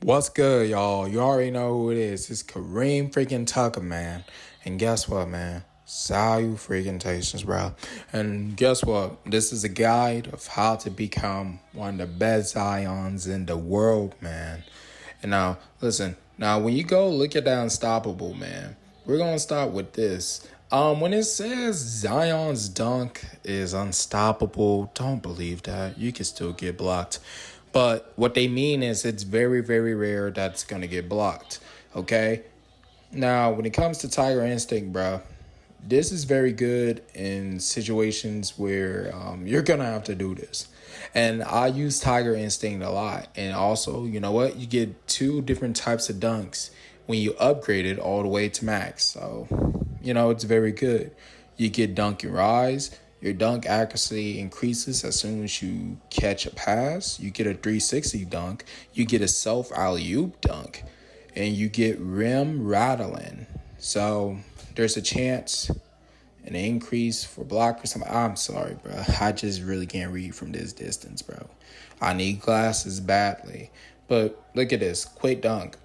What's good, y'all? You already know who it is. It's Kareem freaking Tucker, man. And guess what, man? Salutations, bro. And guess what? This is a guide of how to become one of the best Zions in the world, man. And now, listen. Now, when you go look at that Unstoppable, man, we're gonna start with this. When it says Zion's dunk is unstoppable, don't believe that. You can still get blocked. But what they mean is it's very, very rare that's going to get blocked. Okay? Now, when it comes to Tiger Instinct, bro, this is very good in situations where you're going to have to do this. And I use Tiger Instinct a lot. And also, you know what? You get two different types of dunks when you upgrade it all the way to max. So, it's very good. You get dunk and rise. Your dunk accuracy increases as soon as you catch a pass. You get a 360 dunk. You get a self alley-oop dunk. And you get rim rattling. So there's a chance, an increase for blockers. I'm sorry, bro. I just really can't read from this distance, bro. I need glasses badly. But look at this. Quick dunk.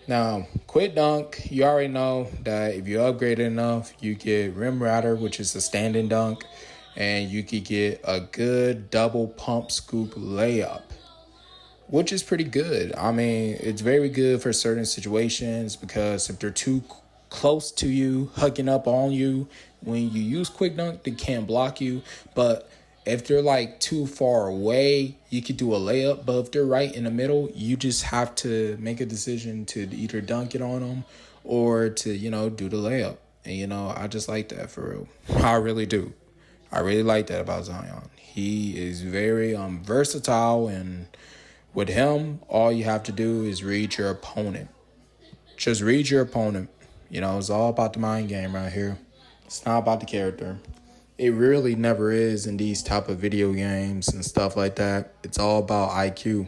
Now, quick dunk, you already know that if you upgrade it enough, you get rim ratter, which is a standing dunk. And you could get a good double pump scoop layup, which is pretty good. I mean, it's very good for certain situations because if they're too close to you, hugging up on you, when you use quick dunk, they can't block you. But if they're like too far away, you could do a layup. But if they're right in the middle, you just have to make a decision to either dunk it on them or to, do the layup. And, I just like that for real. I really do. I really like that about Zion. He is very versatile, and with him, all you have to do is read your opponent. Just read your opponent. It's all about the mind game right here. It's not about the character. It really never is in these type of video games and stuff like that. It's all about IQ.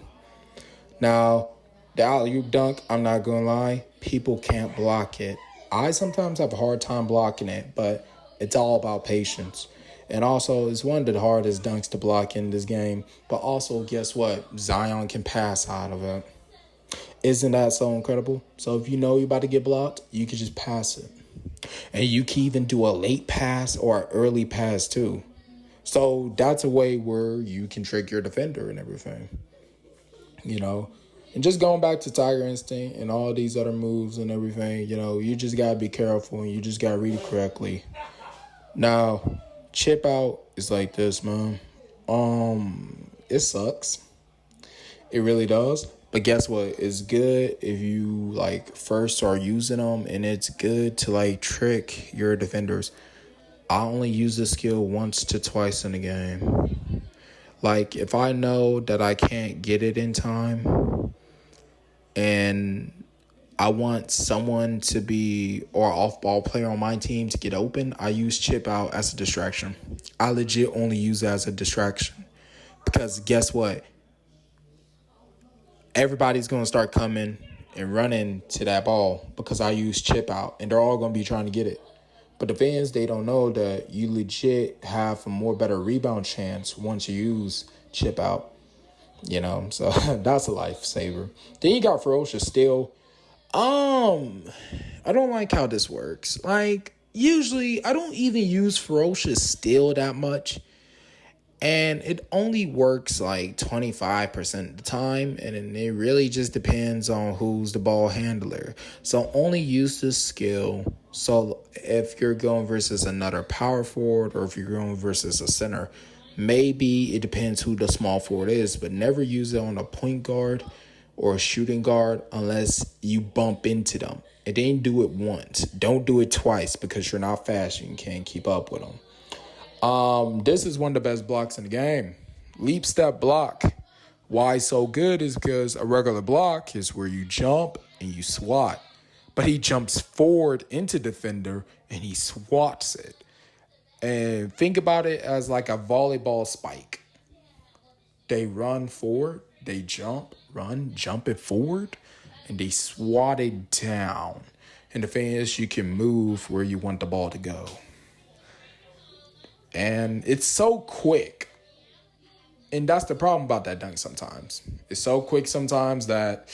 Now, the alley-oop dunk, I'm not going to lie, people can't block it. I sometimes have a hard time blocking it, but it's all about patience. And also, it's one of the hardest dunks to block in this game. But also, guess what? Zion can pass out of it. Isn't that so incredible? So if you know you're about to get blocked, you can just pass it. And you can even do a late pass or an early pass too. So that's a way where you can trick your defender and everything. And just going back to Tiger Instinct and all these other moves and everything, you just got to be careful and you just got to read it correctly. Now, chip out is like this, man. It sucks. It really does. But guess what? It's good if you first start using them, and it's good to trick your defenders. I only use this skill once to twice in the game. If I know that I can't get it in time, and I want someone to be or off-ball player on my team to get open, I use chip out as a distraction. I legit only use it as a distraction. Because guess what? Everybody's going to start coming and running to that ball because I use chip out. And they're all going to be trying to get it. But the fans, they don't know that you legit have a more better rebound chance once you use chip out. So that's a lifesaver. Then you got Ferocious Steel. I don't like how this works. Usually I don't even use Ferocious Steel that much. And it only works 25% of the time. And it really just depends on who's the ball handler. So only use this skill. So if you're going versus another power forward or if you're going versus a center, maybe it depends who the small forward is. But never use it on a point guard or a shooting guard unless you bump into them. And then do it once. Don't do it twice because you're not fast and you can't keep up with them. This is one of the best blocks in the game. Leap step block. Why so good is because a regular block is where you jump and you swat. But he jumps forward into defender and he swats it. And think about it as like a volleyball spike. They run forward, they jump, run, jump it forward, and they swat it down. And the thing is, you can move where you want the ball to go. And it's so quick. And that's the problem about that dunk sometimes. It's so quick sometimes that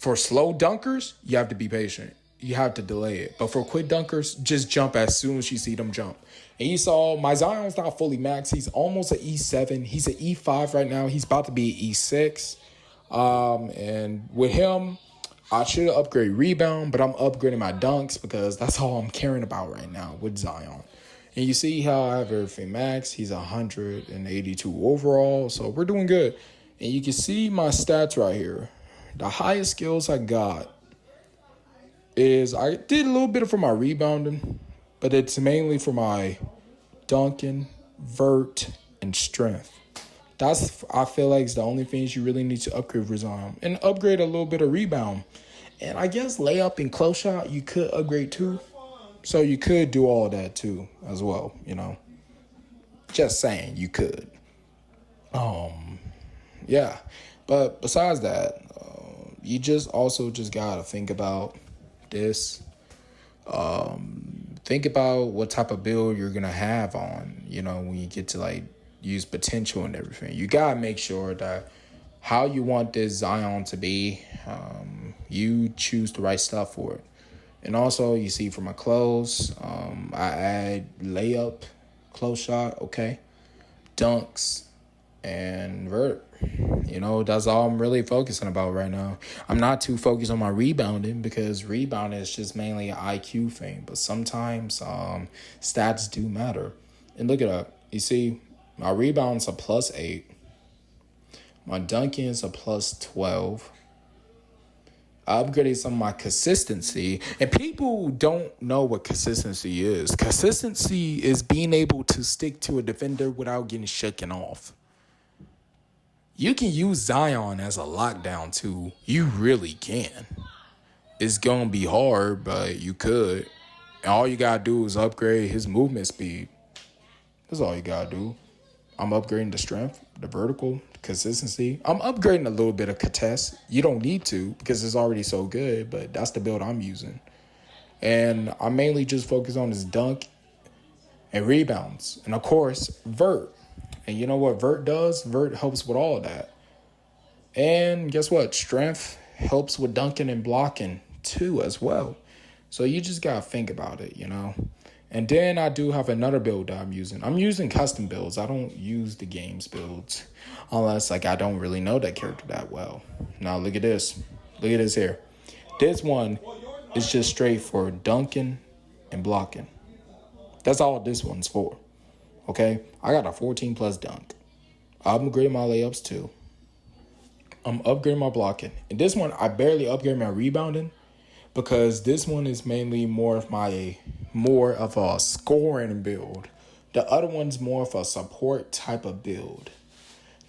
For slow dunkers, you have to be patient. You have to delay it. But for quick dunkers, just jump as soon as you see them jump. And you saw my Zion's not fully maxed. He's almost an E7. He's an E5 right now. He's about to be an E6. And with him, I should upgrade rebound, but I'm upgrading my dunks because that's all I'm caring about right now with Zion. And you see how I have everything maxed. He's 182 overall, so we're doing good. And you can see my stats right here. The highest skills I got is I did a little bit for my rebounding, but it's mainly for my dunking, vert, and strength. That's, I feel like, is the only things you really need to upgrade for Zion. And upgrade a little bit of rebound. And I guess layup and close shot, you could upgrade too. So you could do all that too as well, you know. Just saying, you could. Yeah. But besides that, you just also just gotta think about this. Think about what type of build you're gonna have on, you know, when you get to like use potential and everything. You gotta make sure that how you want this Zion to be, you choose the right stuff for it. And also, you see for my clothes, I add layup, close shot, okay, dunks, and vert. You know, that's all I'm really focusing about right now. I'm not too focused on my rebounding because rebounding is just mainly an IQ thing. But sometimes stats do matter. And look it up. You see, my rebound's a +8. My dunking is a +12. I upgraded some of my consistency. And people don't know what consistency is. Consistency is being able to stick to a defender without getting shaken off. You can use Zion as a lockdown too. You really can. It's going to be hard, but you could. And all you got to do is upgrade his movement speed. That's all you got to do. I'm upgrading the strength, the vertical, consistency. I'm upgrading a little bit of contest. You don't need to because it's already so good, but that's the build I'm using. And I mainly just focus on his dunk and rebounds. And, of course, vert. And you know what vert does? Vert helps with all of that. And guess what? Strength helps with dunking and blocking too as well. So you just got to think about it, you know. And then I do have another build that I'm using. I'm using custom builds. I don't use the games builds unless like I don't really know that character that well. Now look at this. Look at this here. This one is just straight for dunking and blocking. That's all this one's for. Okay? I got a 14 plus dunk. I'm upgrading my layups too. I'm upgrading my blocking. And this one, I barely upgrade my rebounding because this one is mainly more of a scoring build. The other one's more of a support type of build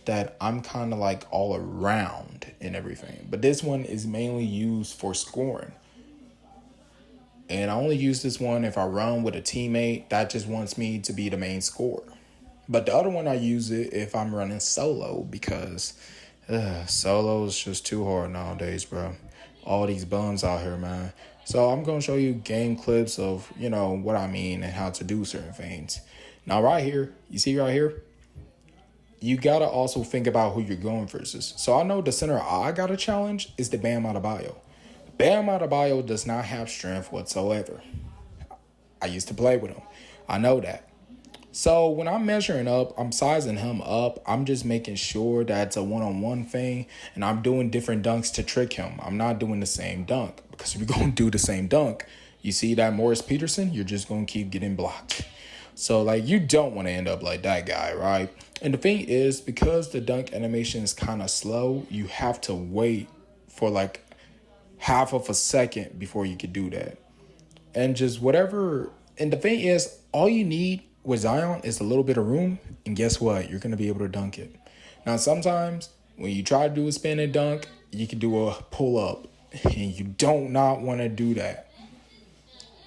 that I'm kind of like all around and everything. But this one is mainly used for scoring. And I only use this one if I run with a teammate that just wants me to be the main scorer. But the other one, I use it if I'm running solo because solo is just too hard nowadays, bro. All these bums out here, man. So I'm going to show you game clips of, you know, what I mean and how to do certain things. Now, right here, you see right here? You got to also think about who you're going versus. So I know the center I got to challenge is the Bam Adebayo. Bam Adebayo does not have strength whatsoever. I used to play with him. I know that. So when I'm measuring up, I'm sizing him up. I'm just making sure that it's a one-on-one thing, and I'm doing different dunks to trick him. I'm not doing the same dunk because if you're going to do the same dunk, you see that Morris Peterson, you're just going to keep getting blocked. So, like, you don't want to end up like that guy, right? And the thing is, because the dunk animation is kind of slow, you have to wait for, like, half of a second before you could do that. And just whatever. And the thing is, all you need with Zion is a little bit of room, and guess what? You're going to be able to dunk it. Now, sometimes when you try to do a spin and dunk, you can do a pull-up, and you don't not want to do that.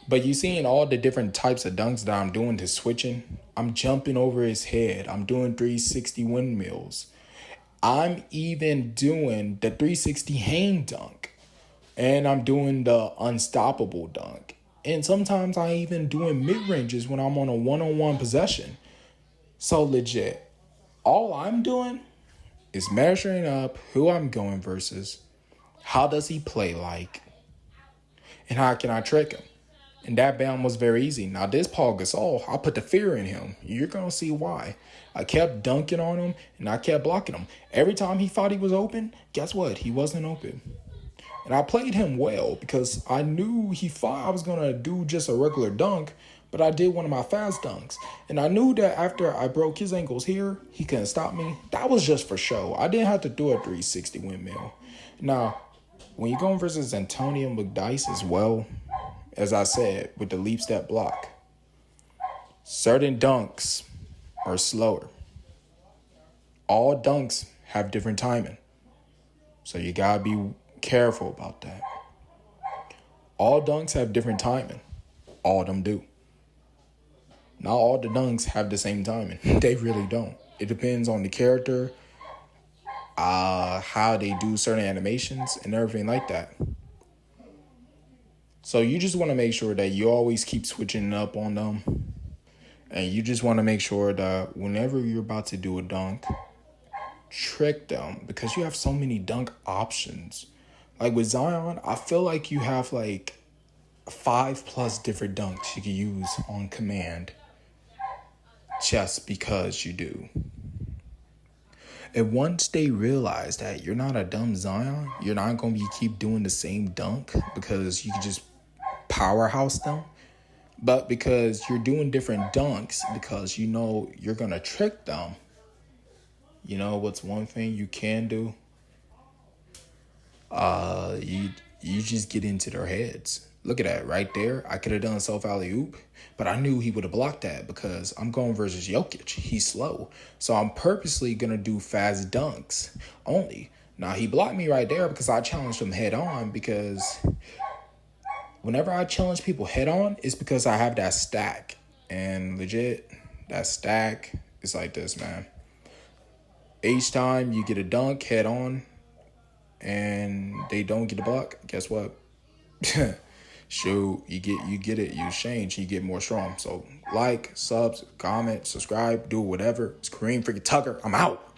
But you seeing all the different types of dunks that I'm doing to switching. I'm jumping over his head. I'm doing 360 windmills. I'm even doing the 360 hang dunk, and I'm doing the unstoppable dunk. And sometimes I even doing mid-ranges when I'm on a one-on-one possession. So legit, all I'm doing is measuring up who I'm going versus. How does he play like? And how can I trick him? And that bam was very easy. Now this Paul Gasol, I put the fear in him. You're gonna see why. I kept dunking on him and I kept blocking him. Every time he thought he was open, guess what? He wasn't open. And I played him well because I knew he thought I was gonna do just a regular dunk, but I did one of my fast dunks. And I knew that after I broke his ankles here, he couldn't stop me. That was just for show. I didn't have to do a 360 windmill. Now, when you're going versus Antonio McDyess as well, as I said, with the leap step block, certain dunks are slower. All dunks have different timing. So you gotta be careful about that. All dunks have different timing. All of them do. Not all the dunks have the same timing. They really don't. It depends on the character, how they do certain animations and everything like that. So you just want to make sure that you always keep switching up on them. And you just want to make sure that whenever you're about to do a dunk, trick them because you have so many dunk options. Like with Zion, I feel like you have like 5+ different dunks you can use on command just because you do. And once they realize that you're not a dumb Zion, you're not going to keep doing the same dunk because you can just powerhouse them. But because you're doing different dunks, because you know you're going to trick them, you know what's one thing you can do? You just get into their heads. Look at that right there. I could have done self alley-oop, but I knew he would have blocked that because I'm going versus Jokic. He's slow. So I'm purposely going to do fast dunks only. Now, he blocked me right there because I challenged him head on, because whenever I challenge people head on, it's because I have that stack. And legit, that stack is like this, man. Each time you get a dunk head on and they don't get a block, guess what? Shoot, you get it, you change, you get more strong. So like, subs, comment, subscribe, do whatever. It's Kareem freaking Tucker. I'm out.